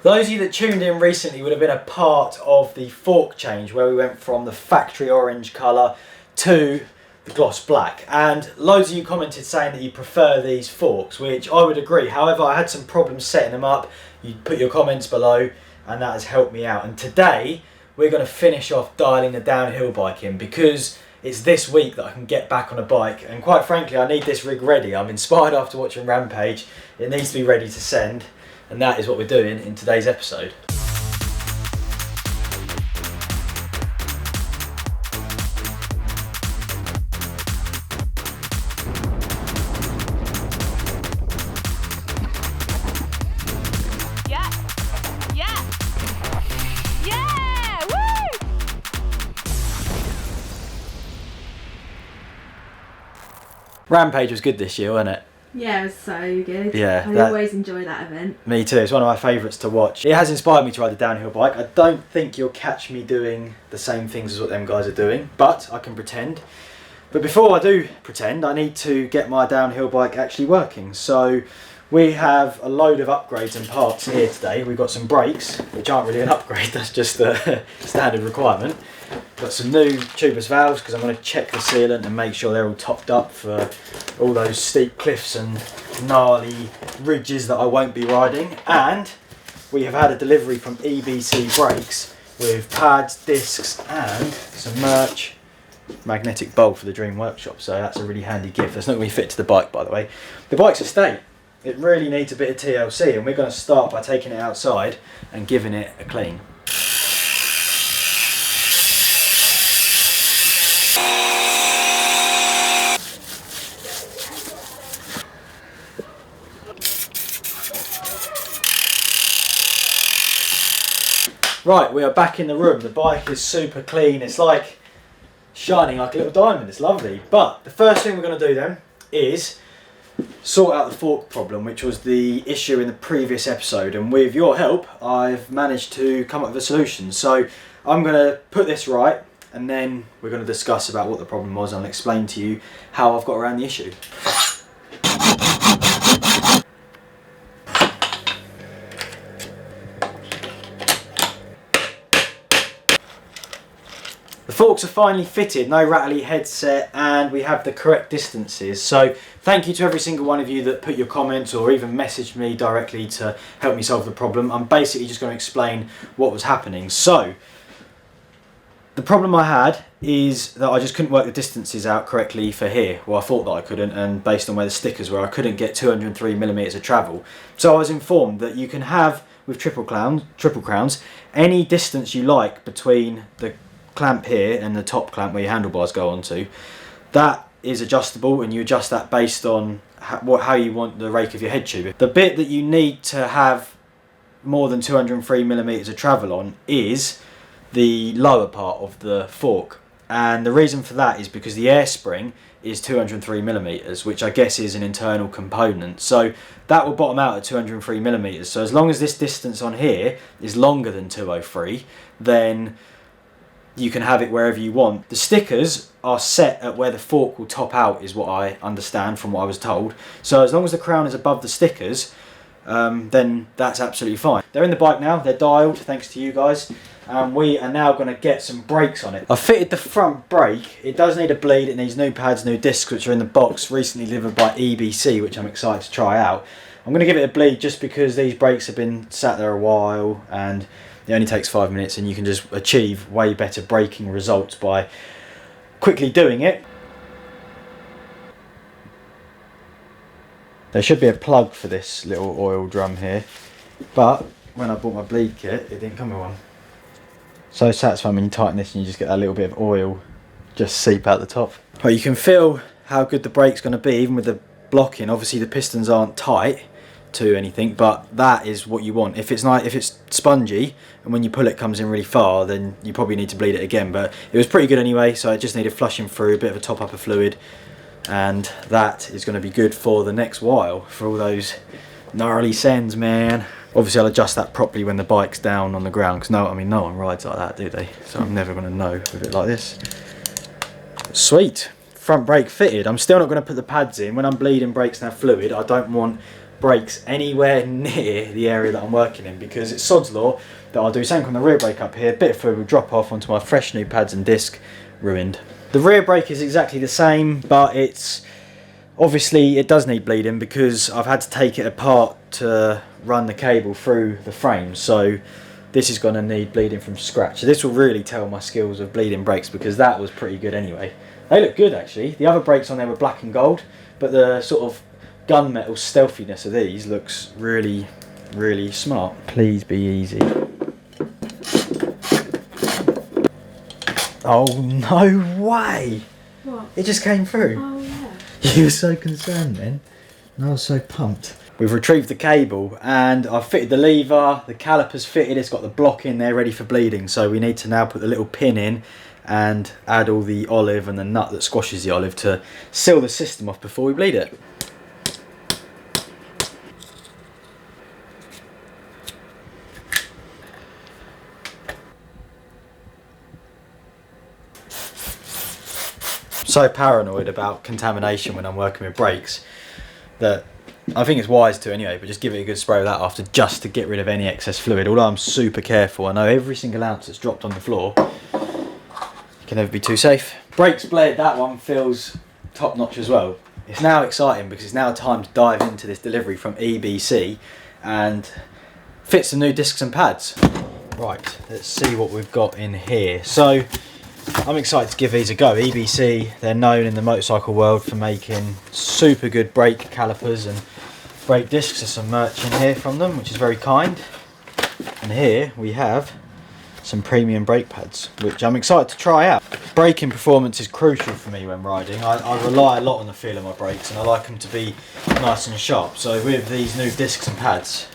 Those of you that tuned in recently would have been a part of the fork change where we went from the factory orange colour to the gloss black, and loads of you commented saying that you prefer these forks, which I would agree. However, I had some problems setting them up. You put your comments below and that has helped me out, and today we're going to finish off dialing the downhill bike in, because it's this week that I can get back on a bike, and quite frankly I need this rig ready. I'm inspired after watching Rampage. It needs to be ready to send, and that is what we're doing in today's episode. Rampage was good this year, wasn't it? Yeah, it was so good. Yeah, I always enjoy that event. Me too, it's one of my favourites to watch. It has inspired me to ride the downhill bike. I don't think you'll catch me doing the same things as what them guys are doing, but I can pretend. But before I do pretend, I need to get my downhill bike actually working. So we have a load of upgrades and parts here today. We've got some brakes, which aren't really an upgrade, that's just a standard requirement. Got some new tubeless valves because I'm going to check the sealant and make sure they're all topped up for all those steep cliffs and gnarly ridges that I won't be riding. And we have had a delivery from EBC Brakes with pads, discs and some merch, magnetic bowl for the Dream Workshop, so that's a really handy gift. That's not going to be fit to the bike, by the way. The bike's a state. It really needs a bit of TLC, and we're going to start by taking it outside and giving it a clean. Right, we are back in the room. The bike is super clean. It's like shining like a little diamond. It's lovely. But the first thing we're going to do then is sort out the fork problem, which was the issue in the previous episode. And with your help, I've managed to come up with a solution. So I'm going to put this right, and then we're going to discuss about what the problem was, and I'll explain to you how I've got around the issue. The forks are finally fitted, no rattly headset, and we have the correct distances. So thank you to every single one of you that put your comments or even messaged me directly to help me solve the problem. I'm basically just going to explain what was happening. So the problem I had is that I just couldn't work the distances out correctly for here. Well, I thought that I couldn't, and based on where the stickers were, I couldn't get 203mm of travel. So I was informed that you can have, with triple crowns, any distance you like between the clamp here and the top clamp where your handlebars go onto. That is adjustable, and you adjust that based on how you want the rake of your head tube. The bit that you need to have more than 203mm of travel on is the lower part of the fork, and the reason for that is because the air spring is 203mm, which I guess is an internal component, so that will bottom out at 203mm. So as long as this distance on here is longer than 203, then you can have it wherever you want. The stickers are set at where the fork will top out, is what I understand from what I was told. So as long as the crown is above the stickers, then that's absolutely fine. They're in the bike now, they're dialed, thanks to you guys. And we are now going to get some brakes on it. I fitted the front brake. It does need a bleed, it needs new pads, new discs, which are in the box, recently delivered by EBC, which I'm excited to try out. I'm going to give it a bleed just because these brakes have been sat there a while, and it only takes 5 minutes, and you can just achieve way better braking results by quickly doing it. There should be a plug for this little oil drum here, but when I bought my bleed kit, it didn't come with one. So satisfying when you tighten this and you just get that little bit of oil just seep out the top. But you can feel how good the brake's going to be even with the blocking. Obviously the pistons aren't tight to anything, but that is what you want. If it's spongy and when you pull it comes in really far, then you probably need to bleed it again, but it was pretty good anyway, so it just needed flushing through, a bit of a top up of fluid, and that is going to be good for the next while, for all those gnarly sends, man. Obviously I'll adjust that properly when the bike's down on the ground, because no one rides like that, do they? So I'm never going to know with it like this. Sweet, front brake fitted. I'm still not going to put the pads in. When I'm bleeding brakes and have fluid, I don't want brakes anywhere near the area that I'm working in, because it's sod's law that I'll do something on the rear brake up here, bit of fluid will drop off onto my fresh new pads and disc, ruined. The rear brake is exactly the same, but it's obviously it does need bleeding because I've had to take it apart to run the cable through the frame, so this is going to need bleeding from scratch. So this will really tell my skills of bleeding brakes, because that was pretty good anyway. They look good actually. The other brakes on there were black and gold, but the sort of gunmetal stealthiness of these looks really, really smart. Please be easy. Oh, no way! What? It just came through. Oh yeah. You were so concerned then, and I was so pumped. We've retrieved the cable and I've fitted the lever, the caliper's fitted, it's got the block in there ready for bleeding, so we need to now put the little pin in and add all the olive and the nut that squashes the olive to seal the system off before we bleed it. So paranoid about contamination when I'm working with brakes that I think it's wise to anyway, but just give it a good spray of that after, just to get rid of any excess fluid. Although I'm super careful, I know every single ounce that's dropped on the floor can never be too safe. Brakes blade, that one feels top notch as well. It's now exciting because it's now time to dive into this delivery from EBC and fit some new discs and pads. Right, let's see what we've got in here. So I'm excited to give these a go. EBC, they're known in the motorcycle world for making super good brake calipers and brake discs. There's some merch in here from them, which is very kind. And here we have some premium brake pads, which I'm excited to try out. Braking performance is crucial for me when riding. I rely a lot on the feel of my brakes and I like them to be nice and sharp. So with these new discs and pads,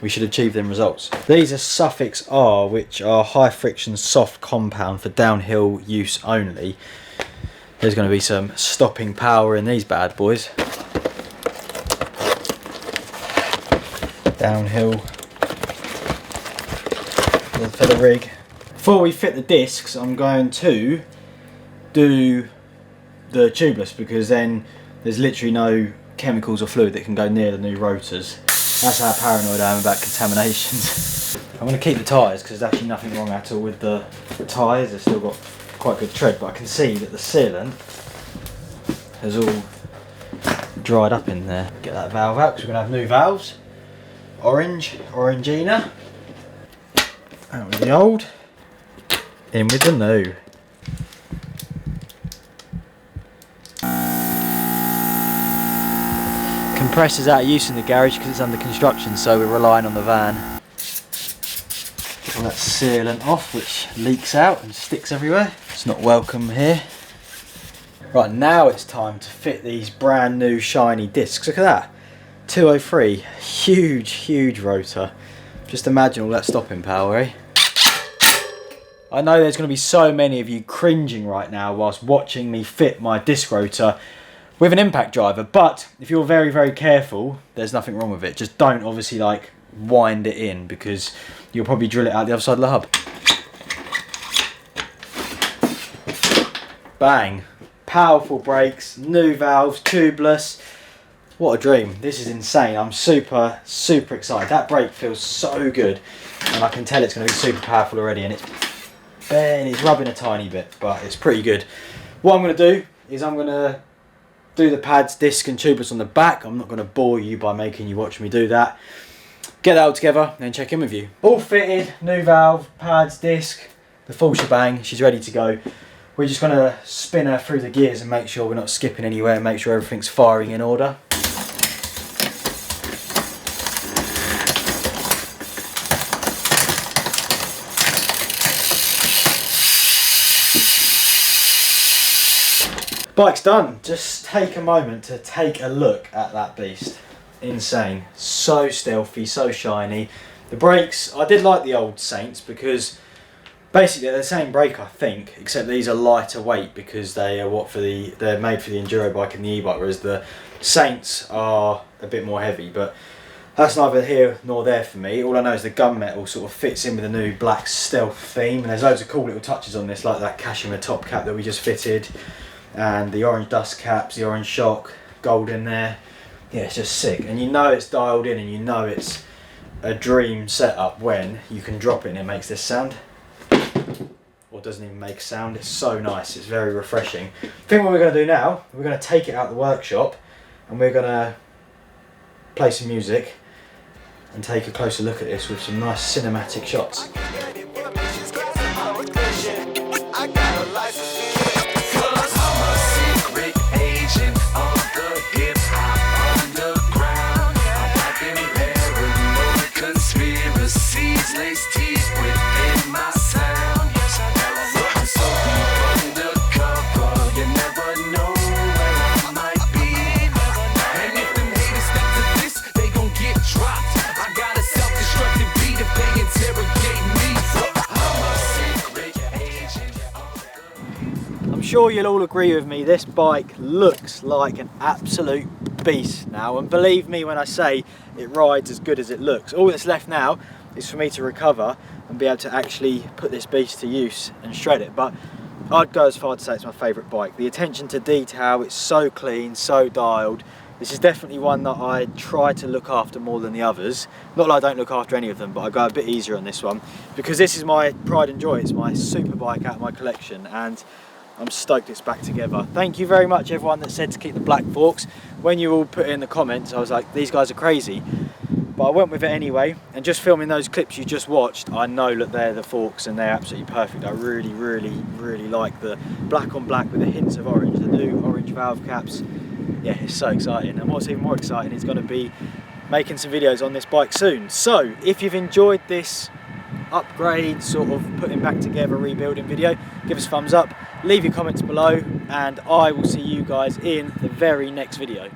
we should achieve them results. These are Suffix R, which are high friction soft compound for downhill use only. There's going to be some stopping power in these bad boys. Downhill for the rig. Before we fit the discs, I'm going to do the tubeless, because then there's literally no chemicals or fluid that can go near the new rotors. That's how paranoid I am about contaminations. I'm going to keep the tyres because there's actually nothing wrong at all with the tyres. They've still got quite good tread, but I can see that the sealant has all dried up in there. Get that valve out because we're going to have new valves. Orange, Orangina. Out with the old, in with the new. Compressor's out of use in the garage because it's under construction, so we're relying on the van. Get all that sealant off, which leaks out and sticks everywhere. It's not welcome here. Right, now it's time to fit these brand new shiny discs. Look at that, 203, huge rotor. Just imagine all that stopping power, eh? I know there's going to be so many of you cringing right now whilst watching me fit my disc rotor with an impact driver, but if you're very careful, there's nothing wrong with it. Just don't obviously like wind it in, because you'll probably drill it out the other side of the hub. Bang. Powerful brakes, new valves, tubeless. What a dream. This is insane. I'm super excited. That brake feels so good, and I can tell it's going to be super powerful already, and it's rubbing a tiny bit, but it's pretty good. What I'm going to do is I'm going to do the pads, disc and tubeless on the back. I'm not going to bore you by making you watch me do that. Get that all together and then check in with you. All fitted, new valve, pads, disc, the full shebang. She's ready to go. We're just going to spin her through the gears and make sure we're not skipping anywhere and make sure everything's firing in order. Bike's done. Just take a moment to take a look at that beast. Insane. So stealthy, so shiny. The brakes, I did like the old Saints because basically they're the same brake, I think, except these are lighter weight because they are they're made for the enduro bike and the e-bike, whereas the Saints are a bit more heavy, but that's neither here nor there for me. All I know is the gunmetal sort of fits in with the new black stealth theme, and there's loads of cool little touches on this, like that cashmere top cap that we just fitted, and the orange dust caps, the orange shock, gold in there. yeah, it's just sick. And you know it's dialed in, and you know it's a dream setup when you can drop it and it makes this sound. Or doesn't even make a sound. It's so nice, it's very refreshing. I think what we're going to do now, we're going to take it out of the workshop and we're going to play some music and take a closer look at this with some nice cinematic shots. I'm sure you'll all agree with me, this bike looks like an absolute beast now, and believe me when I say it rides as good as it looks. All that's left now is for me to recover and be able to actually put this beast to use and shred it, but I'd go as far to say it's my favourite bike. The attention to detail, it's so clean, so dialed. This is definitely one that I try to look after more than the others. Not that I don't look after any of them, but I go a bit easier on this one because this is my pride and joy. It's my super bike out of my collection, and I'm stoked it's back together. Thank you very much everyone that said to keep the black forks. When you all put in the comments, I was like, these guys are crazy. But I went with it anyway, and just filming those clips you just watched, I know that they're the forks and they're absolutely perfect. I really like the black on black with the hints of orange, the new orange valve caps. Yeah, it's so exciting. And what's even more exciting is going to be making some videos on this bike soon. So if you've enjoyed this upgrade, sort of putting back together, rebuilding video, give us a thumbs up, leave your comments below, and I will see you guys in the very next video.